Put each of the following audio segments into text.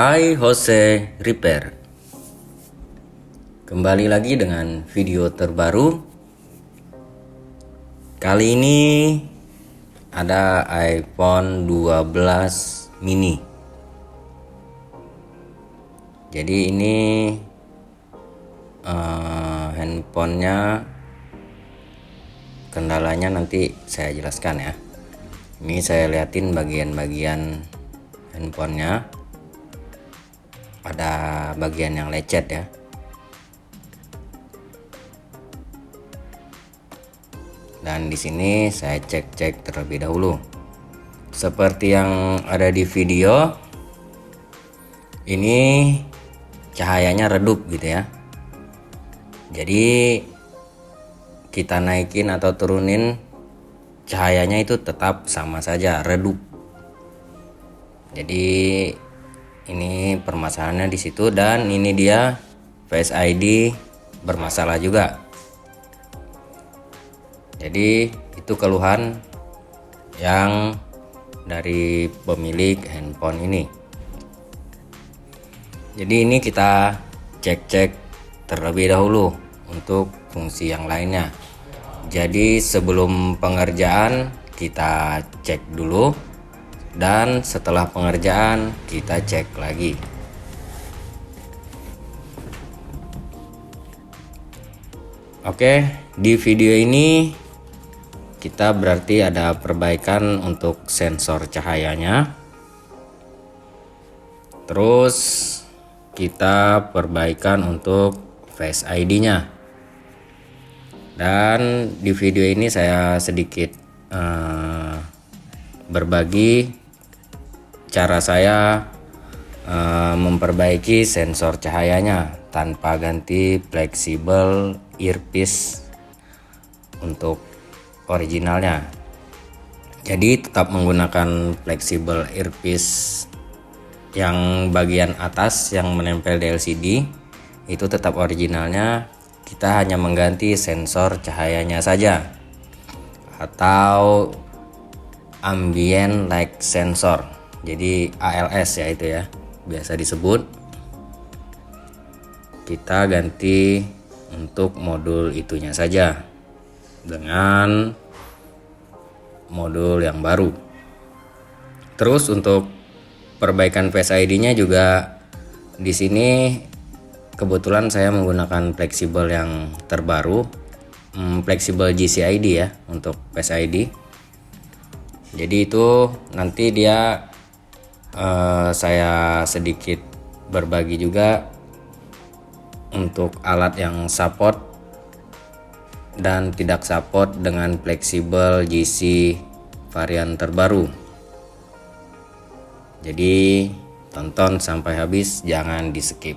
Hai Jose Repair. Kembali lagi dengan video terbaru. Kali ini ada iPhone 12 mini. Jadi ini handphonenya, kendalanya nanti saya jelaskan ya. Ini saya liatin bagian-bagian handphonenya. Ada bagian yang lecet ya. Dan di sini saya cek terlebih dahulu. Seperti yang ada di video, ini cahayanya redup gitu ya. Jadi kita naikin atau turunin, cahayanya itu tetap sama saja, redup. Jadi ini permasalahannya di situ, dan ini dia Face ID bermasalah juga. Jadi itu keluhan yang dari pemilik handphone ini. Jadi ini kita cek terlebih dahulu untuk fungsi yang lainnya. Jadi sebelum pengerjaan kita cek dulu, dan setelah pengerjaan kita cek lagi. Oke, di video ini kita berarti ada perbaikan untuk sensor cahayanya. Terus kita perbaikan untuk Face ID-nya. Dan di video ini saya sedikit berbagi cara saya memperbaiki sensor cahayanya tanpa ganti fleksibel earpiece untuk originalnya. Jadi tetap menggunakan fleksibel earpiece yang bagian atas yang menempel di LCD itu tetap originalnya. Kita hanya mengganti sensor cahayanya saja, atau ambient light sensor, jadi ALS ya, itu ya biasa disebut. Kita ganti untuk modul itunya saja dengan modul yang baru. Terus untuk perbaikan Face ID-nya juga di sini kebetulan saya menggunakan fleksibel yang terbaru, fleksibel GCID ya untuk Face ID. Jadi itu nanti dia saya sedikit berbagi juga untuk alat yang support dan tidak support dengan fleksibel GC varian terbaru. Jadi tonton sampai habis, jangan di skip.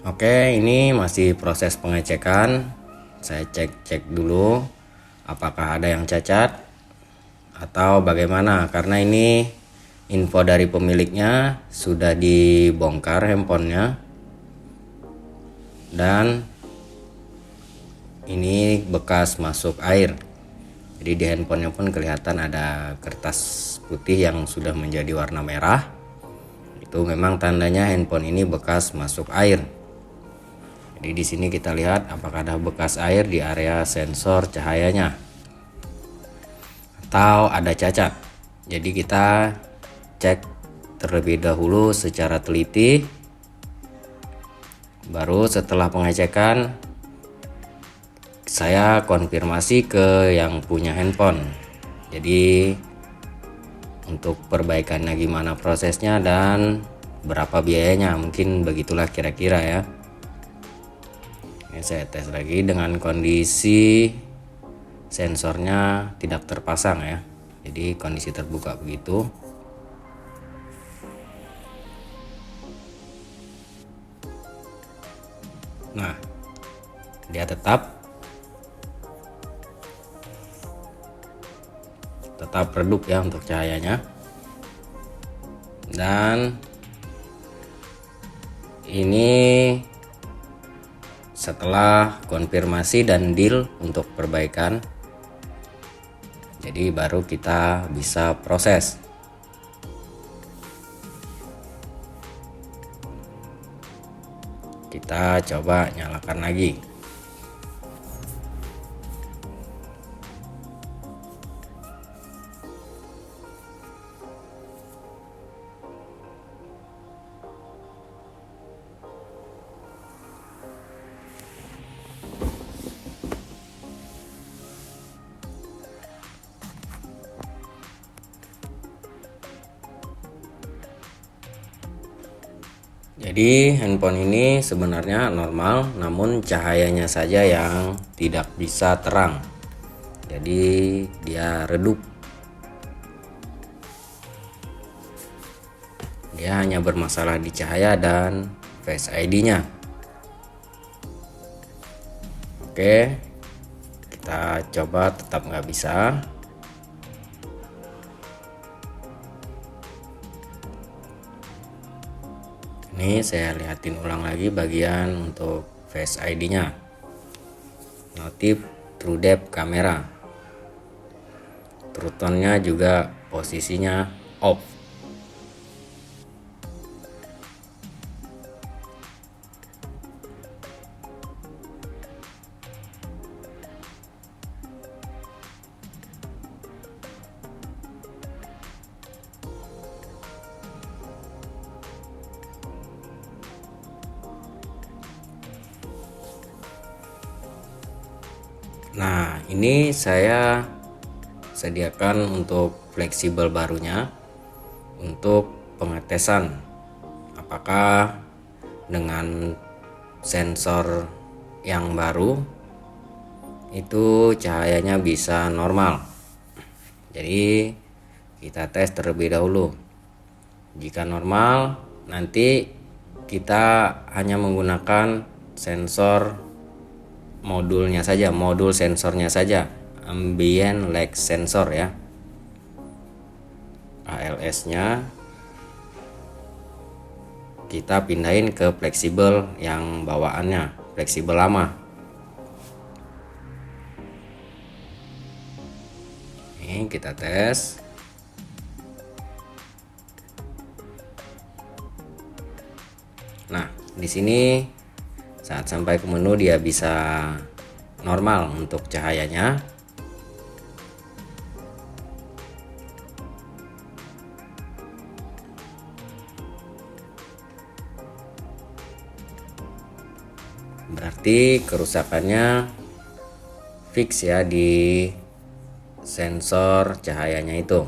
Oke, ini masih proses pengecekan. Saya cek dulu apakah ada yang cacat atau bagaimana, karena ini info dari pemiliknya sudah dibongkar handphonenya, dan ini bekas masuk air. Jadi di handphonenya pun kelihatan ada kertas putih yang sudah menjadi warna merah. Itu memang tandanya handphone ini bekas masuk air. Jadi di sini kita lihat apakah ada bekas air di area sensor cahayanya atau ada cacat. Jadi kita cek terlebih dahulu secara teliti. Baru setelah pengecekan saya konfirmasi ke yang punya handphone. Jadi untuk perbaikannya gimana prosesnya dan berapa biayanya, mungkin begitulah kira-kira ya. Ini saya tes lagi dengan kondisi sensornya tidak terpasang ya. Jadi kondisi terbuka begitu. Nah, dia tetap redup ya untuk cahayanya. Dan ini setelah konfirmasi dan deal untuk perbaikan, jadi baru kita bisa proses. Kita coba nyalakan lagi. Jadi handphone ini sebenarnya normal, namun cahayanya saja yang tidak bisa terang. Jadi dia redup. Dia hanya bermasalah di cahaya dan Face ID-nya. Oke, kita coba tetap nggak bisa. Ini saya lihatin ulang lagi bagian untuk Face ID-nya. Notif TrueDepth kamera. True tone-nya juga posisinya off. Nah, ini saya sediakan untuk fleksibel barunya untuk pengetesan apakah dengan sensor yang baru itu cahayanya bisa normal. Jadi kita tes terlebih dahulu. Jika normal, nanti kita hanya menggunakan sensor modulnya saja, modul sensornya saja, ambient light sensor ya, ALS-nya kita pindahin ke fleksibel yang bawaannya, fleksibel lama. Ini kita tes. Nah, di sini saat sampai ke menu dia bisa normal untuk cahayanya. Berarti kerusakannya fix ya di sensor cahayanya itu.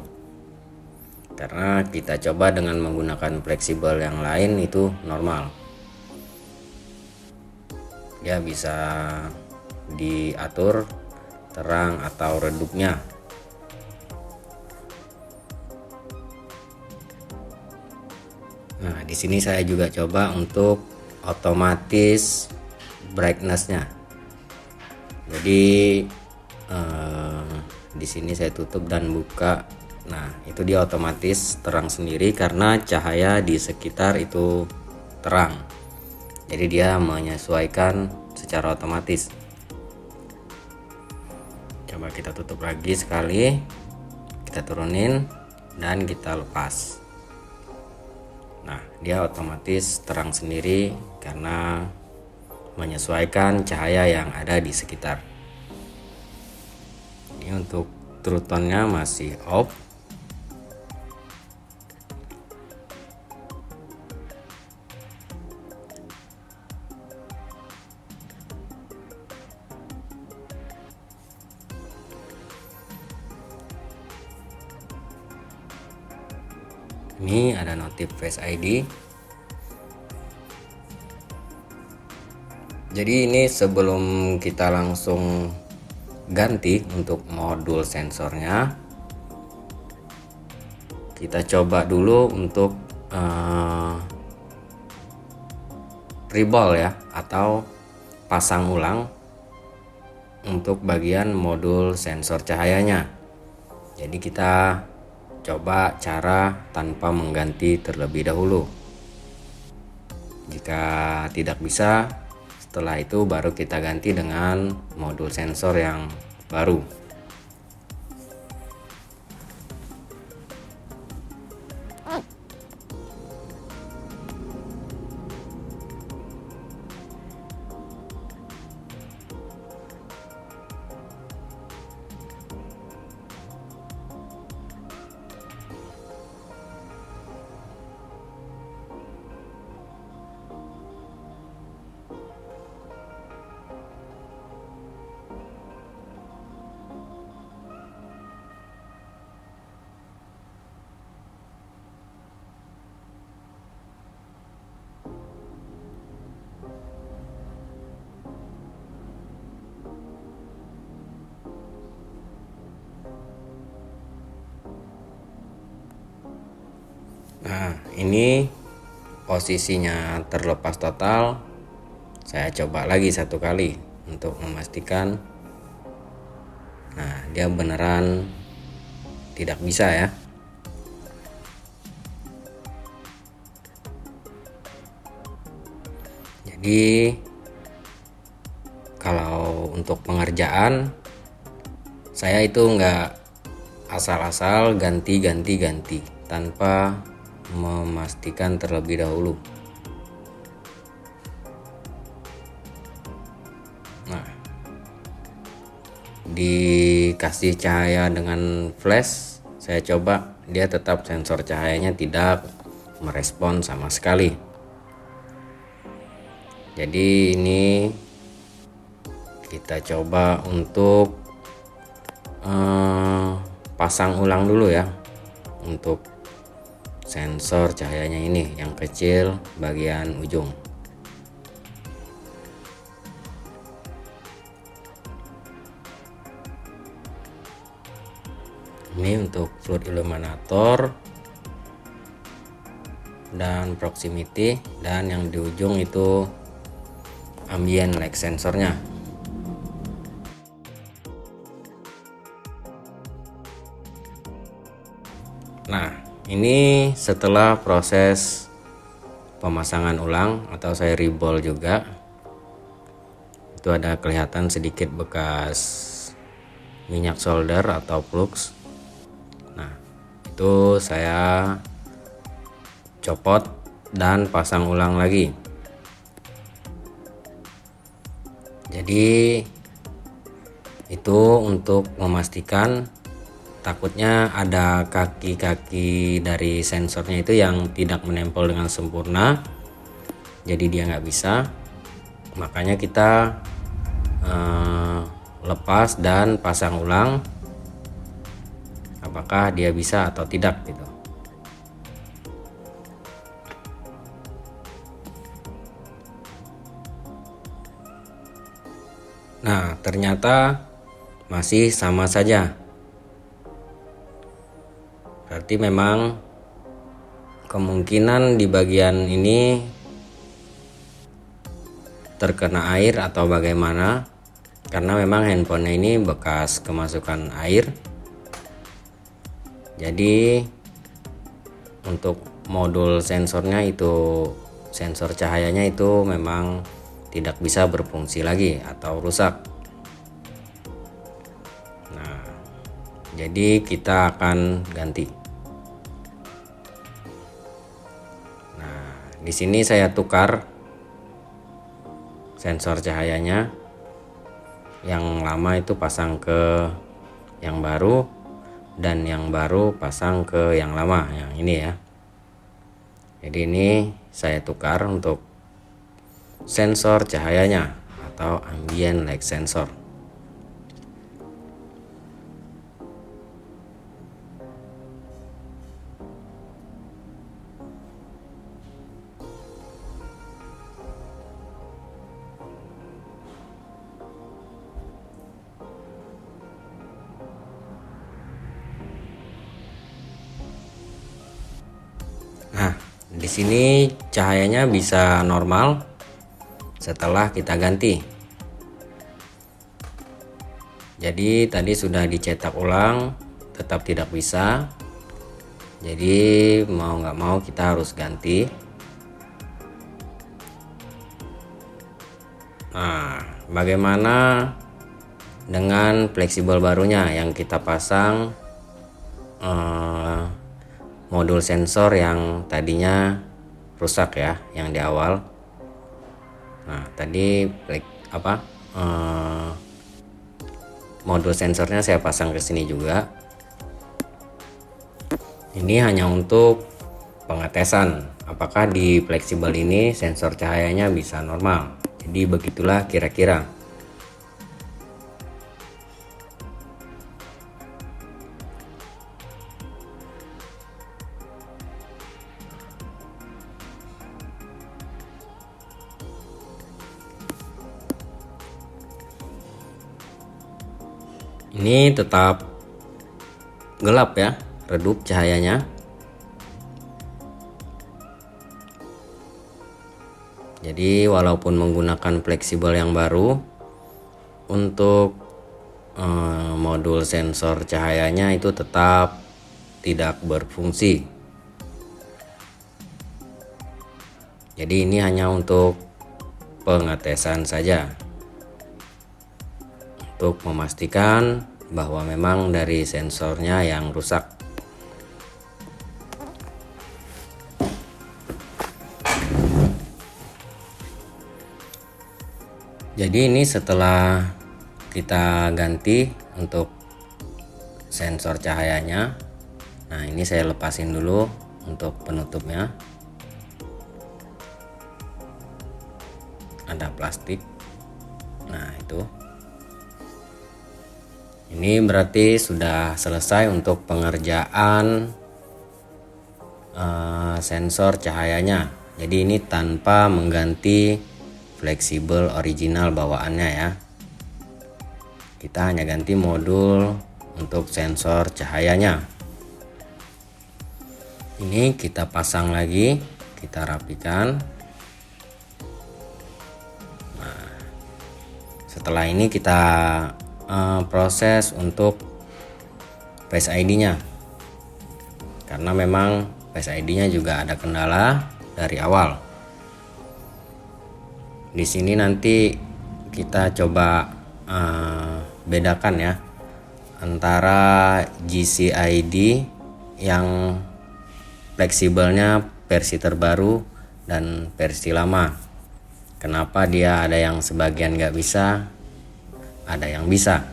Karena kita coba dengan menggunakan fleksibel yang lain itu normal. Dia bisa diatur terang atau redupnya. Nah, di sini saya juga coba untuk otomatis brightness-nya. Jadi di sini saya tutup dan buka. Nah, itu dia otomatis terang sendiri karena cahaya di sekitar itu terang. Jadi dia menyesuaikan secara otomatis. Coba kita tutup lagi sekali, kita turunin dan kita lepas. Nah, dia otomatis terang sendiri karena menyesuaikan cahaya yang ada di sekitar. Ini untuk true tone-nya masih off. Ini ada notif Face ID. Jadi ini sebelum kita langsung ganti untuk modul sensornya, kita coba dulu untuk reball ya, atau pasang ulang untuk bagian modul sensor cahayanya. Jadi kita coba cara tanpa mengganti terlebih dahulu. Jika tidak bisa, setelah itu baru kita ganti dengan modul sensor yang baru. ini posisinya terlepas total, saya coba lagi satu kali untuk memastikan. Nah, dia beneran tidak bisa ya. Jadi kalau untuk pengerjaan saya itu nggak asal-asal ganti tanpa memastikan terlebih dahulu. Nah, dikasih cahaya dengan flash, saya coba, dia tetap sensor cahayanya tidak merespon sama sekali. Jadi ini kita coba untuk pasang ulang dulu ya untuk sensor cahayanya ini yang kecil bagian ujung. Ini untuk fluid illuminator dan proximity, dan yang di ujung itu ambient light sensornya. Nah, ini setelah proses pemasangan ulang atau saya reball juga, itu ada kelihatan sedikit bekas minyak solder atau flux. Nah, itu saya copot dan pasang ulang lagi. Jadi itu untuk memastikan, takutnya ada kaki-kaki dari sensornya itu yang tidak menempel dengan sempurna, jadi dia nggak bisa. Makanya kita lepas dan pasang ulang, apakah dia bisa atau tidak gitu. Nah, ternyata masih sama saja. Berarti memang kemungkinan di bagian ini terkena air atau bagaimana, karena memang handphonenya ini bekas kemasukan air. Jadi untuk modul sensornya itu, sensor cahayanya itu memang tidak bisa berfungsi lagi atau rusak. Nah, jadi kita akan ganti. Nah, di sini saya tukar sensor cahayanya. Yang lama itu pasang ke yang baru, dan yang baru pasang ke yang lama, yang ini ya. Jadi ini saya tukar untuk sensor cahayanya atau ambient light sensor. Nah, di sini cahayanya bisa normal setelah kita ganti. Jadi tadi sudah dicetak ulang, tetap tidak bisa. Jadi mau nggak mau kita harus ganti. Nah, bagaimana dengan fleksibel barunya yang kita pasang modul sensor yang tadinya rusak ya, yang di awal. Nah, tadi modul sensornya saya pasang ke sini juga. Ini hanya untuk pengetesan apakah di fleksibel ini sensor cahayanya bisa normal. Jadi begitulah kira-kira. Ini tetap gelap ya, redup cahayanya. Jadi walaupun menggunakan fleksibel yang baru, untuk modul sensor cahayanya itu tetap tidak berfungsi. Jadi ini hanya untuk pengetesan saja, untuk memastikan bahwa memang dari sensornya yang rusak. Jadi ini setelah kita ganti untuk sensor cahayanya. Nah, ini saya lepasin dulu untuk penutupnya. Ada plastik. Nah, itu. Ini berarti sudah selesai untuk pengerjaan sensor cahayanya. Jadi ini tanpa mengganti fleksibel original bawaannya ya. Kita hanya ganti modul untuk sensor cahayanya. Ini kita pasang lagi, kita rapikan. Nah, setelah ini kita proses untuk Face ID-nya. Karena memang Face ID-nya juga ada kendala dari awal. Di sini nanti kita coba bedakan ya antara GCID yang fleksibelnya versi terbaru dan versi lama. Kenapa dia ada yang sebagian nggak bisa, ada yang bisa.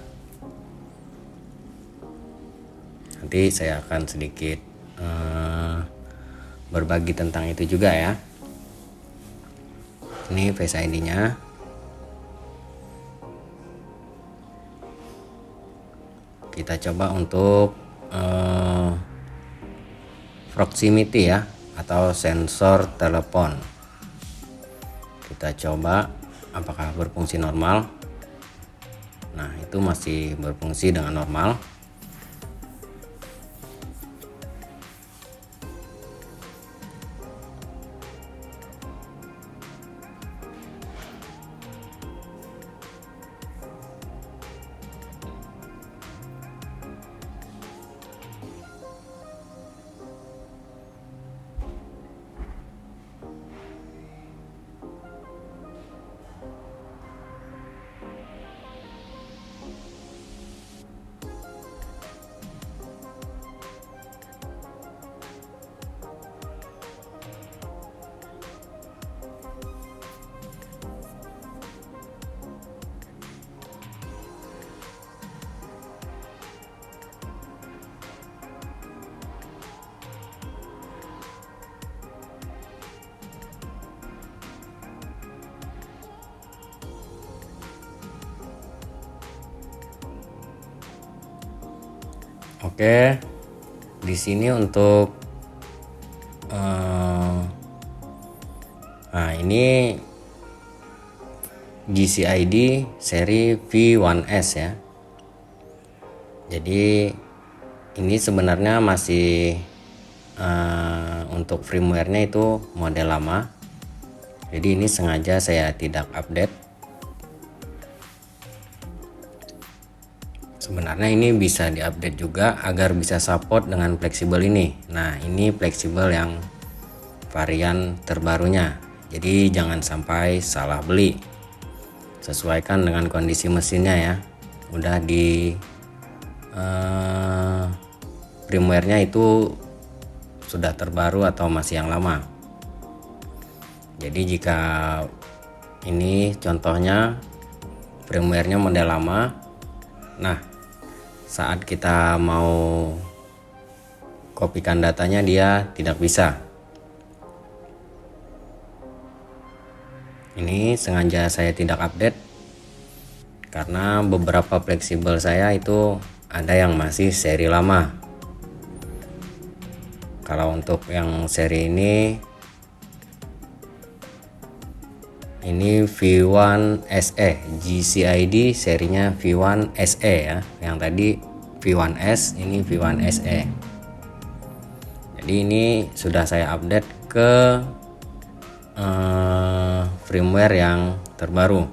Nanti saya akan sedikit berbagi tentang itu juga ya. Ini Face ID-nya. Kita coba untuk proximity ya, atau sensor telepon. Kita coba apakah berfungsi normal. Nah, itu masih berfungsi dengan normal. Oke, di sini untuk nah ini GCID seri V1S ya. Jadi ini sebenarnya masih untuk firmware-nya itu model lama. Jadi ini sengaja saya tidak update. Sebenarnya ini bisa diupdate juga agar bisa support dengan fleksibel ini. Nah, ini fleksibel yang varian terbarunya. Jadi jangan sampai salah beli. Sesuaikan dengan kondisi mesinnya ya. Udah di firmware-nya itu sudah terbaru atau masih yang lama. Jadi jika ini contohnya firmware-nya model lama. Nah, saat kita mau kopikan datanya dia tidak bisa. Ini sengaja saya tidak update karena beberapa fleksibel saya itu ada yang masih seri lama. Kalau untuk yang seri ini V1 SE, GCID serinya V1 SE ya. Yang tadi V1S, ini V1 SE. Jadi ini sudah saya update ke firmware yang terbaru.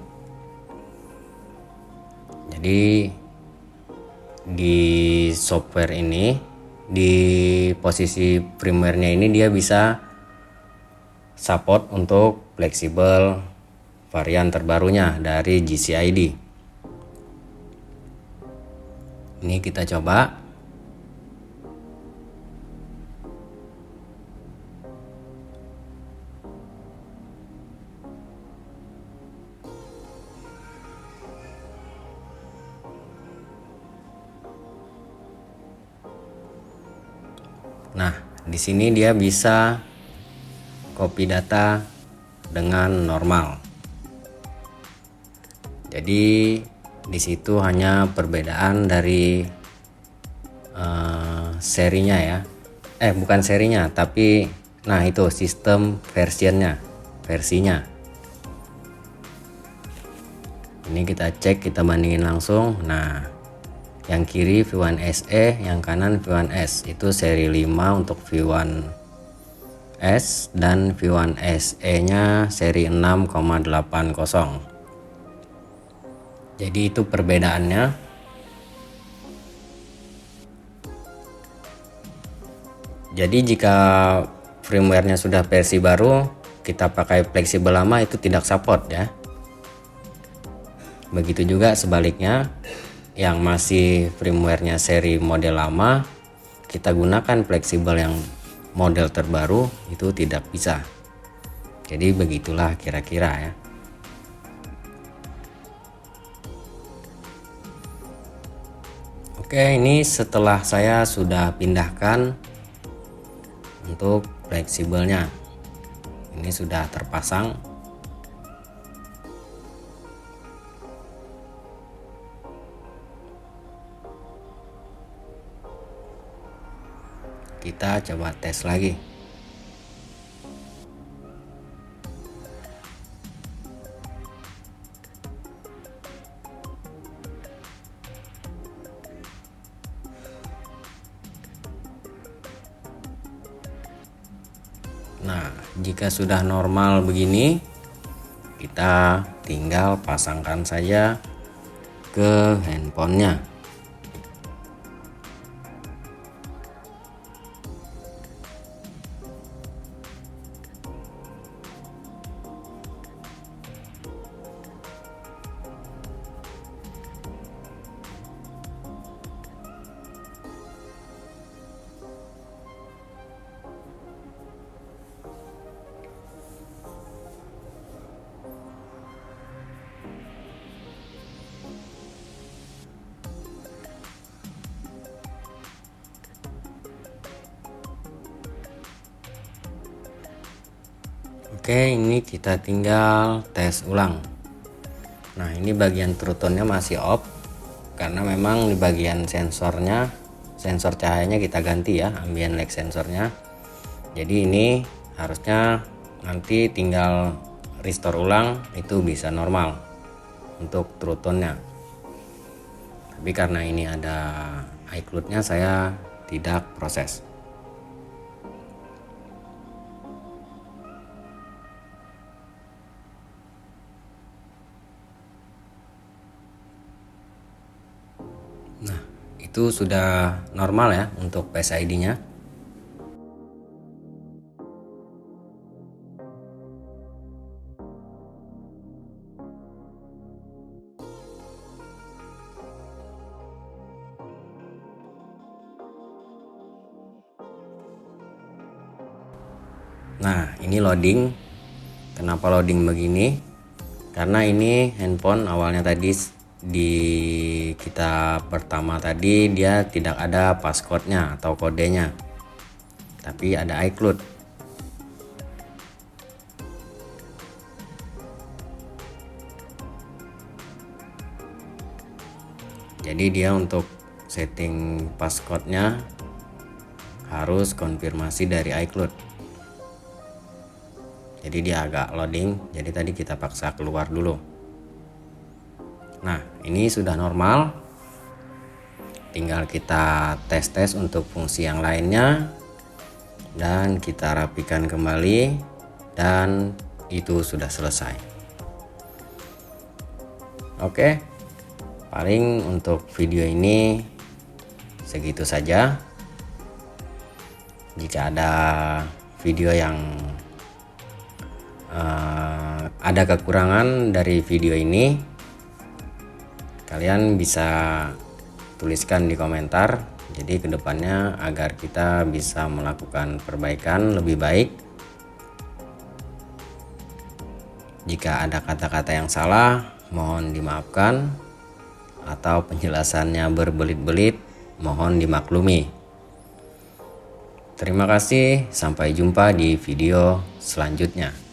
Jadi di software ini, di posisi firmware-nya ini dia bisa support untuk fleksibel varian terbarunya dari GCID. Ini kita coba. Nah, di sini dia bisa copy data dengan normal. Jadi di situ hanya perbedaan dari serinya ya. Bukan serinya, tapi nah itu sistem versinya. Ini kita cek, kita bandingin langsung. Nah, yang kiri V1 SE, yang kanan V1 S. Itu seri 5 untuk V1 S dan V1 SE nya seri 6,80. Jadi itu perbedaannya. Jadi jika firmware-nya sudah versi baru, kita pakai fleksibel lama itu tidak support ya. Begitu juga sebaliknya, yang masih firmware-nya seri model lama, kita gunakan fleksibel yang model terbaru itu tidak bisa. Jadi begitulah kira-kira ya. Oke, ini setelah saya sudah pindahkan untuk fleksibelnya. Ini sudah terpasang. Kita coba tes lagi. Nah, jika sudah normal begini, kita tinggal pasangkan saja ke handphonenya. Oke, ini kita tinggal tes ulang. Nah, ini bagian true tone-nya masih off karena memang di bagian sensornya, sensor cahayanya kita ganti ya, ambient light sensornya. Jadi ini harusnya nanti tinggal restore ulang itu bisa normal untuk true tone-nya. Tapi karena ini ada iCloud-nya, saya tidak proses. Nah, itu sudah normal ya untuk Face ID-nya. Nah, ini loading. Kenapa loading begini? Karena ini handphone awalnya tadi di kita pertama tadi dia tidak ada passcode-nya atau kodenya, tapi ada iCloud. Jadi dia untuk setting passcode-nya harus konfirmasi dari iCloud. Jadi dia agak loading, jadi tadi kita paksa keluar dulu. Nah, ini sudah normal. Tinggal kita tes untuk fungsi yang lainnya dan kita rapikan kembali, dan itu sudah selesai. Oke, paling untuk video ini segitu saja. Jika ada video yang ada kekurangan dari video ini, kalian bisa tuliskan di komentar. Jadi kedepannya agar kita bisa melakukan perbaikan lebih baik. Jika ada kata-kata yang salah, mohon dimaafkan, atau penjelasannya berbelit-belit, mohon dimaklumi. Terima kasih, sampai jumpa di video selanjutnya.